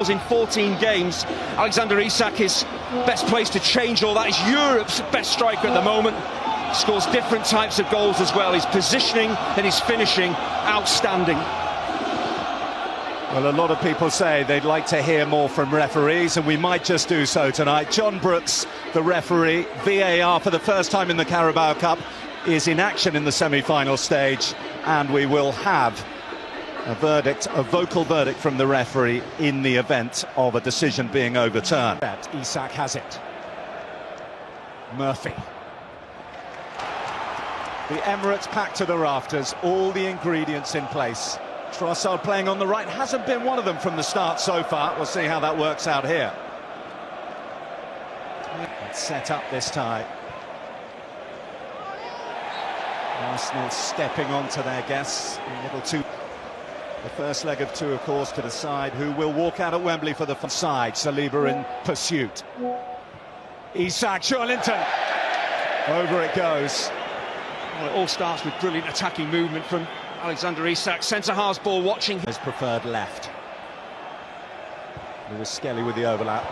In 14 games, Alexander Isak is best placed to change all that. He's Europe's best striker at the moment. Scores different types of goals as well. His positioning and his finishing, outstanding. Well, a lot of people say they'd like to hear more from referees, and we might just do so tonight. John Brooks, the referee, VAR for the first time in the Carabao Cup, is in action in the semi-final stage, and we will have a verdict, a vocal verdict from the referee in the event of a decision being overturned. Isak has it. Murphy. The Emirates packed to the rafters, all the ingredients in place. Trossard playing on the right, hasn't been one of them from the start so far. We'll see how that works out here. It's set up this time. Arsenal stepping onto their guests, a little too... The first leg of two, of course, to decide who will walk out at Wembley for the side. Saliba in pursuit. Isak, Joelinton. Over it goes. Well, it all starts with brilliant attacking movement from Alexander Isak. Centre-halves ball watching. His preferred left. Lewis Skelly with the overlap.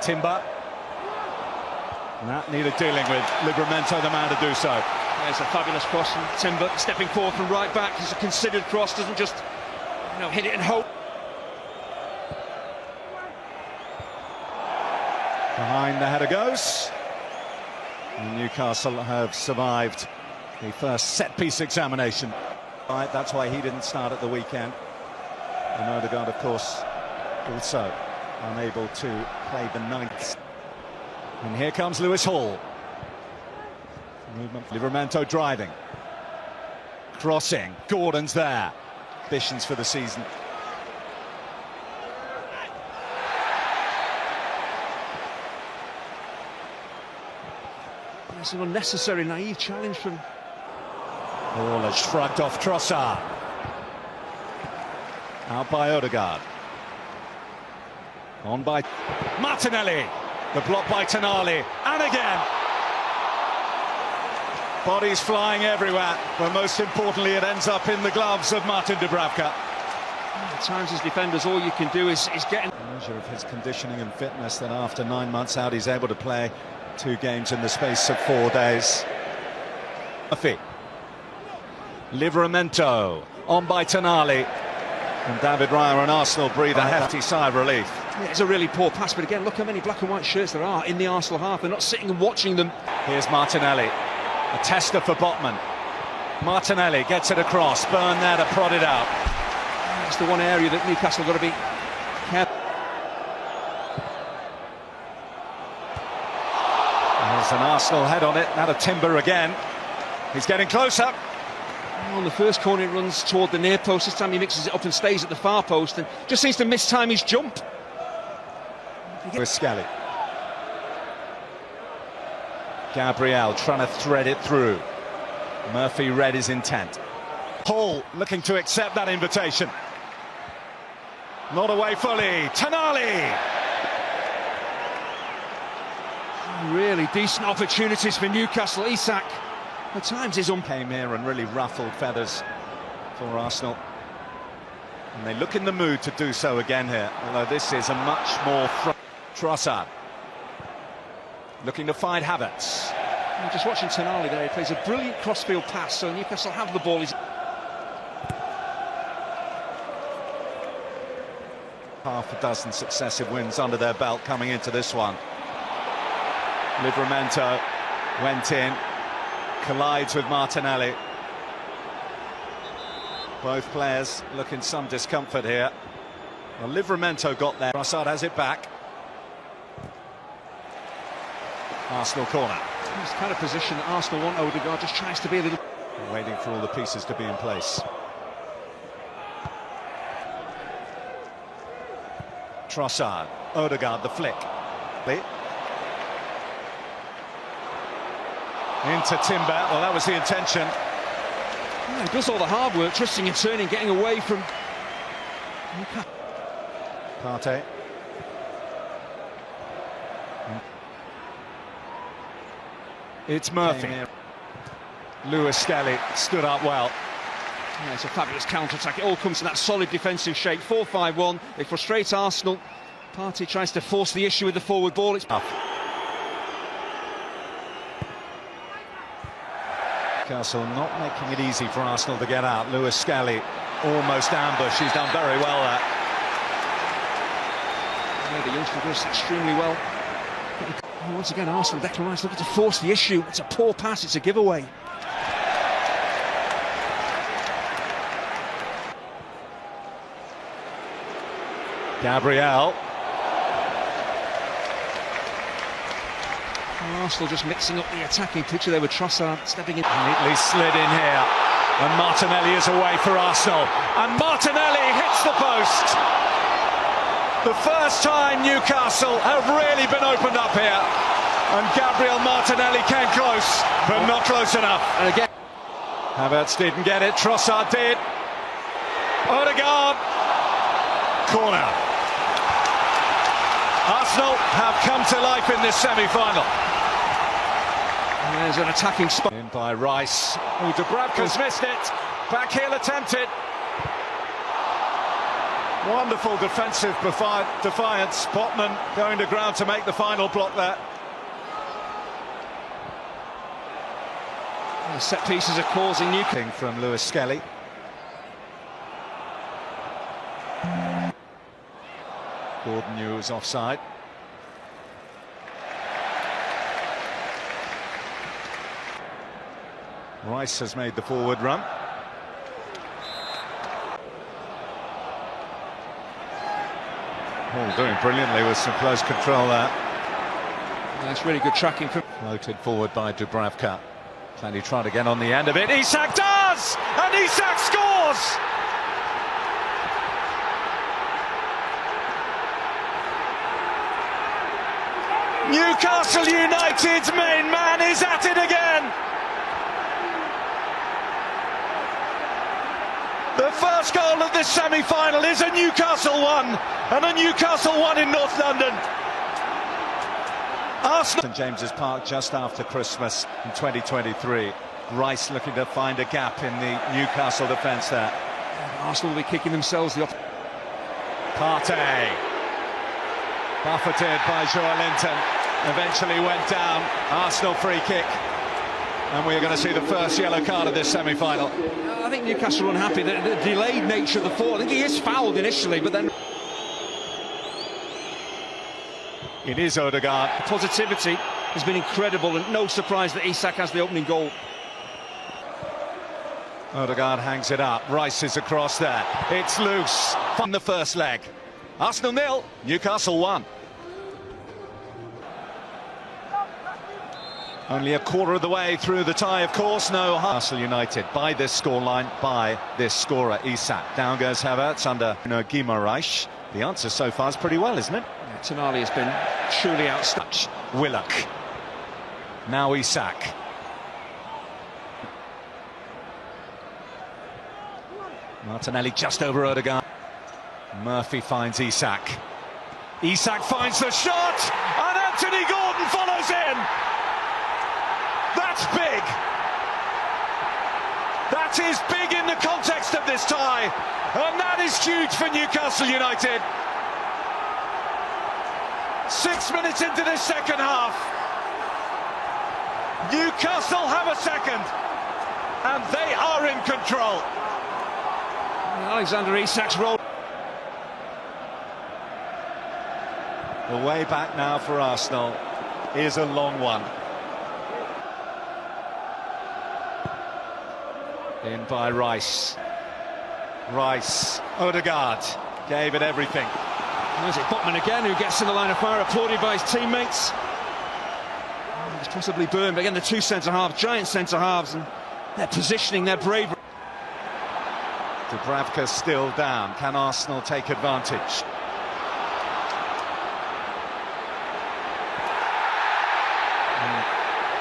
Timber. And that needed dealing with. Livramento, the man to do so. There's a fabulous cross from Timber, stepping forward from right back. It's a considered cross, doesn't just, hit it and hope. Behind the header goes. And Newcastle have survived the first set-piece examination. Right, that's why he didn't start at the weekend. And Odegaard, of course, also unable to play the ninth. And here comes Lewis Hall. Movement. Livramento driving. Crossing. Gordon's there. Ambitions for the season. It's an unnecessary, naive challenge from... Ball has shrugged off Trossard. Out by Odegaard. On by Martinelli. The block by Tonali. And again. Bodies flying everywhere, but most importantly it ends up in the gloves of Martin Dubravka. At times as defenders all you can do is get... A measure of his conditioning and fitness that after 9 months out he's able to play 2 games in the space of 4 days. Murphy. Livramento on by Tonali. And David Raya and Arsenal breathe a hefty sigh of relief. Yeah, it's a really poor pass, but again, look how many black and white shirts there are in the Arsenal half. They're not sitting and watching them. Here's Martinelli. A tester for Botman. Martinelli gets it across. Burn there to prod it out. It's the one area that Newcastle got to be careful. There's an Arsenal head on it. Now to Timber again. He's getting closer. On the first corner, he runs toward the near post. This time he mixes it up and stays at the far post and just seems to mistime his jump. With Skelly. Gabriel trying to thread it through. Murphy read his intent. Hall looking to accept that invitation. Not away fully. Tonali! Really decent opportunities for Newcastle. Isak, at times, his came here and really ruffled feathers for Arsenal. And they look in the mood to do so again here, although this is a much more... Trossard. Looking to find Havertz. Just watching Tonali there, he plays a brilliant crossfield pass, so Newcastle have the ball. Half a dozen successive wins under their belt coming into this one. Livramento went in, collides with Martinelli. Both players look in some discomfort here. Well, Livramento got there. Trossard has it back. Arsenal corner. This kind of position that Arsenal want. Odegaard just tries to be a little... Waiting for all the pieces to be in place. Trossard, Odegaard, the flick. Into Timber. Well, that was the intention. Yeah, he does all the hard work, twisting and turning, getting away from... Partey. It's Murphy. Lewis Skelly stood up well. Yeah, it's a fabulous counter-attack. It all comes to that solid defensive shape. 4-5-1. They frustrate Arsenal. Partey tries to force the issue with the forward ball. It's up. Newcastle not making it easy for Arsenal to get out. Lewis Skelly almost ambushed. He's done very well there. Yeah, the youngster does extremely well. And once again, Arsenal, Declan Rice looking to force the issue. It's a poor pass, it's a giveaway. Gabriel. Arsenal just mixing up the attacking picture there with Trossard stepping in. Neatly slid in here. And Martinelli is away for Arsenal. And Martinelli hits the post. The first time Newcastle have really been opened up here. And Gabriel Martinelli came close, but not close enough. And again, Havertz didn't get it. Trossard did. Odegaard. Corner. Arsenal have come to life in this semi-final. There's an attacking spot. In by Rice. Oh, Dubravka's missed it. Backheel attempted. Wonderful defensive defiance. Botman going to ground to make the final block there. The set pieces are causing Newcastle. From Lewis Skelly. Gordon knew it was offside. Rice has made the forward run. Oh, doing brilliantly with some close control there. That's really good tracking from. Floated forward by Dubravka. Can he try to get on the end of it? Isak does! And Isak scores! Newcastle United's main man is at it again! The first goal of this semi-final is a Newcastle one, and a Newcastle one in North London. Arsenal. St James's Park just after Christmas in 2023. Rice looking to find a gap in the Newcastle defence there. Arsenal will be kicking themselves the Partey. Buffeted by Joelinton. Eventually went down. Arsenal free kick. And we're going to see the first yellow card of this semi-final. I think Newcastle are unhappy. The delayed nature of the fall. I think he is fouled initially, but then... It is Odegaard. The positivity has been incredible, and no surprise that Isak has the opening goal. Odegaard hangs it up. Rice is across there. It's loose. From the first leg. Arsenal 0, Newcastle 1. Only a quarter of the way through the tie, of course. No, Newcastle United by this scoreline, by this scorer, Isak. Down goes Havertz under Guimaraes. The answer so far is pretty well, isn't it? Yeah, Tonali has been truly outstanding. Willock. Now Isak. Martinelli just over Odegaard. Murphy finds Isak. Isak finds the shot, and Anthony Gordon follows in. That's big. That is big in the context of this tie, and that is huge for Newcastle United. 6 minutes into this second half, Newcastle have a second, and they are in control. Alexander Isak's role. The way back now for Arsenal is a long one. In by Rice. Rice. Odegaard gave it everything. There's it Botman again, who gets in the line of fire, applauded by his teammates. He's possibly burned, but again the two centre-halves, giant centre-halves, and they're positioning their bravery. Dubravka still down. Can Arsenal take advantage?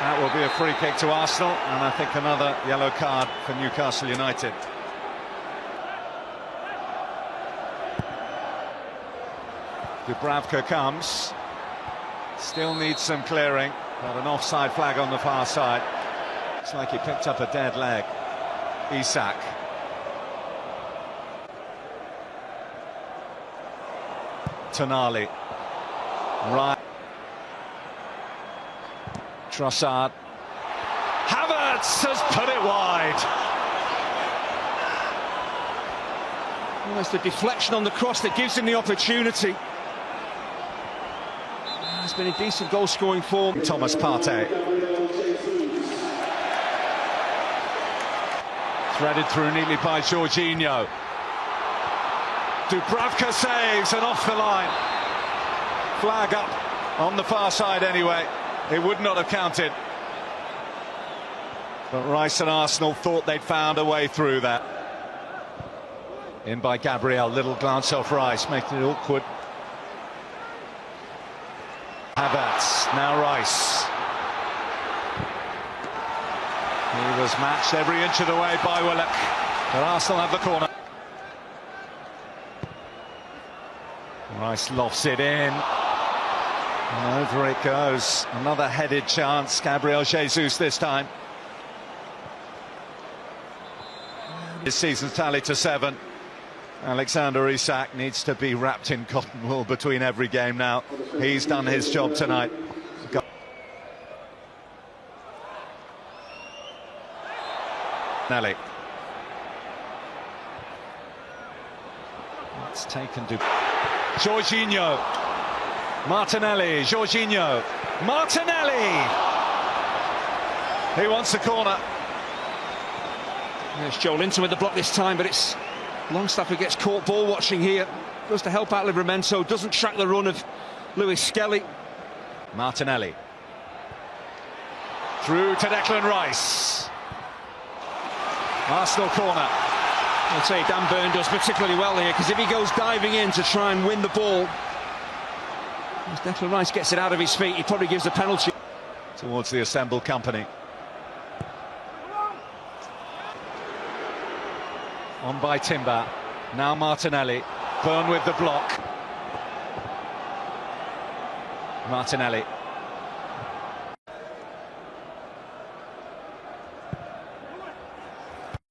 That will be a free kick to Arsenal, and I think another yellow card for Newcastle United. Dubravka comes. Still needs some clearing. Got an offside flag on the far side. Looks like he picked up a dead leg. Isak. Tonali. Right. Trossard. Havertz has put it wide. Well, it's the deflection on the cross that gives him the opportunity. It's been a decent goal-scoring form. Thomas Partey. Threaded through neatly by Jorginho. Dubravka saves and off the line. Flag up on the far side anyway. It would not have counted. But Rice and Arsenal thought they'd found a way through that. In by Gabriel, little glance off Rice, making it awkward. Havertz, now Rice. He was matched every inch of the way by Willock, but Arsenal have the corner. Rice lofts it in, and over it goes. Another headed chance, Gabriel Jesus this time. His season's tally to 7. Alexander Isak needs to be wrapped in cotton wool between every game now. He's done his job tonight. Nelly. It's taken to Jorginho. Martinelli. Jorginho. Martinelli. He wants the corner. There's Joel Linton with the block this time, but it's Longstaff who gets caught ball watching here. Goes to help out Livramento, doesn't track the run of Lewis Skelly. Martinelli. Through to Declan Rice. Arsenal corner. I'd say Dan Burn does particularly well here, because if he goes diving in to try and win the ball, as Declan Rice gets it out of his feet, he probably gives a penalty. Towards the assembled company. On by Timber. Now Martinelli. Burn with the block. Martinelli.